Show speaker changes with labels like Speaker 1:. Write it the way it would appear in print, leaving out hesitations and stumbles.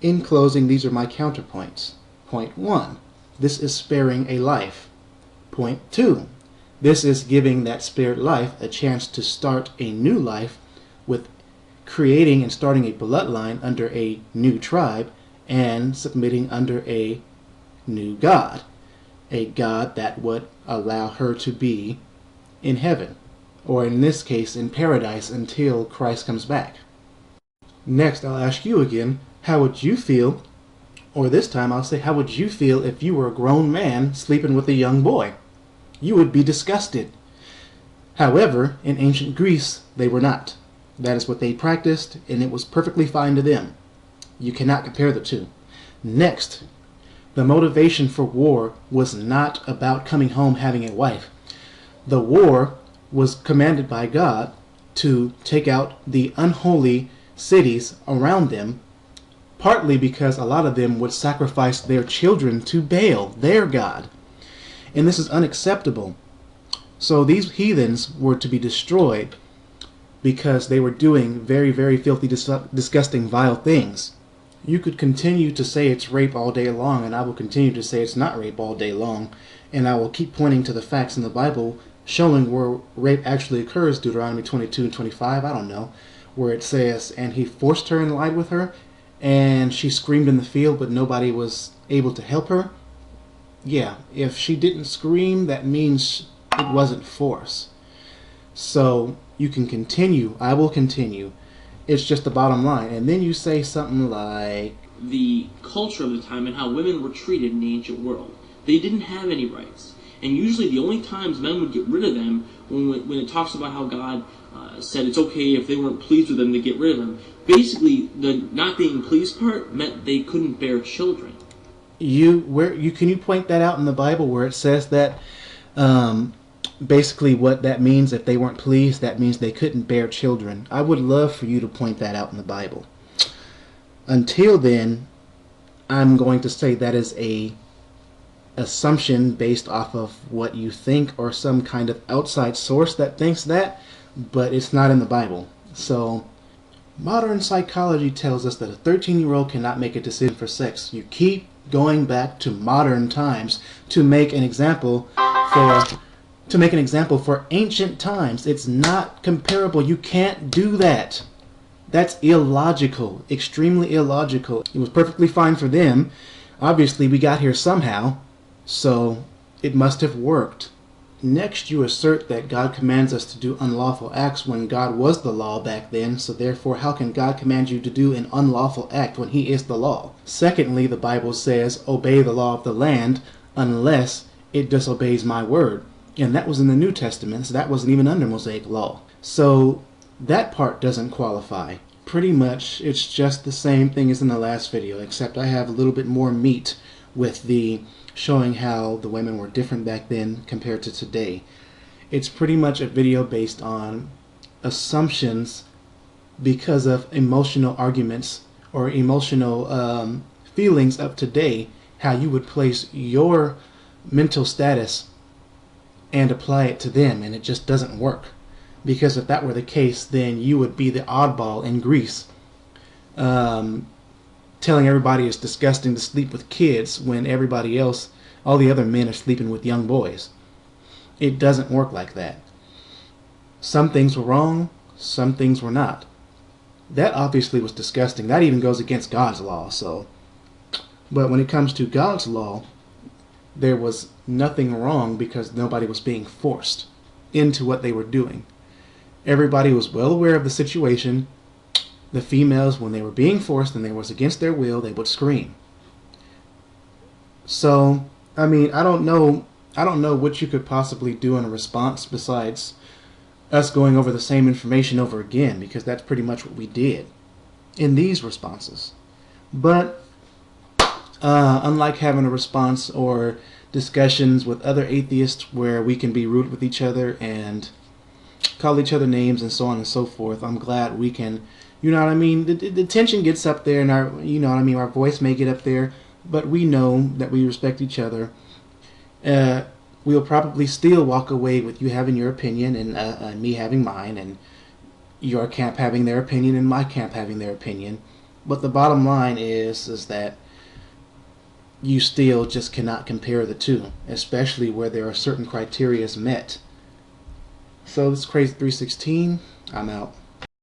Speaker 1: In closing, these are my counterpoints. Point 1, this is sparing a life. Point 2, this is giving that spared life a chance to start a new life with creating and starting a bloodline under a new tribe and submitting under a new God. A God that would allow her to be in heaven, or in this case in paradise, until Christ comes back. Next, I'll ask you again, how would you feel, or this time I'll say, how would you feel if you were a grown man sleeping with a young boy? You would be disgusted. However, in ancient Greece, they were not. That is what they practiced, and it was perfectly fine to them. You cannot compare the two. Next, the motivation for war was not about coming home having a wife. The war was commanded by God to take out the unholy cities around them, partly because a lot of them would sacrifice their children to Baal, their god. And this is unacceptable. So these heathens were to be destroyed because they were doing very, very filthy, disgusting, vile things. You could continue to say it's rape all day long, and I will continue to say it's not rape all day long, and I will keep pointing to the facts in the Bible showing where rape actually occurs. Deuteronomy 22 and 25, I don't know, where it says, and he forced her and lied with her, and she screamed in the field, but nobody was able to help her. Yeah, if she didn't scream, that means it wasn't force. So you can continue, I will continue. It's just the bottom line. And then you say something like,
Speaker 2: the culture of the time and how women were treated in the ancient world. They didn't have any rights. And usually the only times men would get rid of them when it talks about how God said it's okay if they weren't pleased with them to get rid of them. Basically, the not being pleased part meant they couldn't bear children.
Speaker 1: Can you point that out in the Bible where it says that basically what that means, if they weren't pleased, that means they couldn't bear children? I would love for you to point that out in the Bible. Until then, I'm going to say that is a assumption based off of what you think or some kind of outside source that thinks that, but it's not in the Bible. So modern psychology tells us that a 13-year-old cannot make a decision for sex. You keep going back to modern times to make an example for ancient times. It's not comparable. You can't do that. That's illogical, extremely illogical. It was perfectly fine for them. Obviously, we got here somehow, so it must have worked. Next, you assert that God commands us to do unlawful acts when God was the law back then, so therefore how can God command you to do an unlawful act when he is the law? Secondly, the Bible says, obey the law of the land unless it disobeys my word. And that was in the New Testament, so that wasn't even under Mosaic law. So that part doesn't qualify. Pretty much, it's just the same thing as in the last video, except I have a little bit more meat with the showing how the women were different back then compared to today. It's pretty much a video based on assumptions because of emotional arguments or emotional feelings of today, how you would place your mental status and apply it to them, and it just doesn't work. Because if that were the case, then you would be the oddball in Greece, telling everybody it's disgusting to sleep with kids when everybody else, all the other men, are sleeping with young boys. It doesn't work like that. Some things were wrong, some things were not. That obviously was disgusting. That even goes against God's law. But when it comes to God's law, there was nothing wrong because nobody was being forced into what they were doing. Everybody was well aware of the situation. The females, when they were being forced and they was against their will, they would scream. So, I mean, I don't know what you could possibly do in a response besides us going over the same information over again, because that's pretty much what we did in these responses. But unlike having a response or discussions with other atheists where we can be rude with each other and call each other names and so on and so forth, I'm glad we can, you know what I mean, the tension gets up there and our voice may get up there, but we know that we respect each other. We'll probably still walk away with you having your opinion and me having mine, and your camp having their opinion and my camp having their opinion. But the bottom line is that you still just cannot compare the two, especially where there are certain criteria met. So this is Crazy 316. I'm out.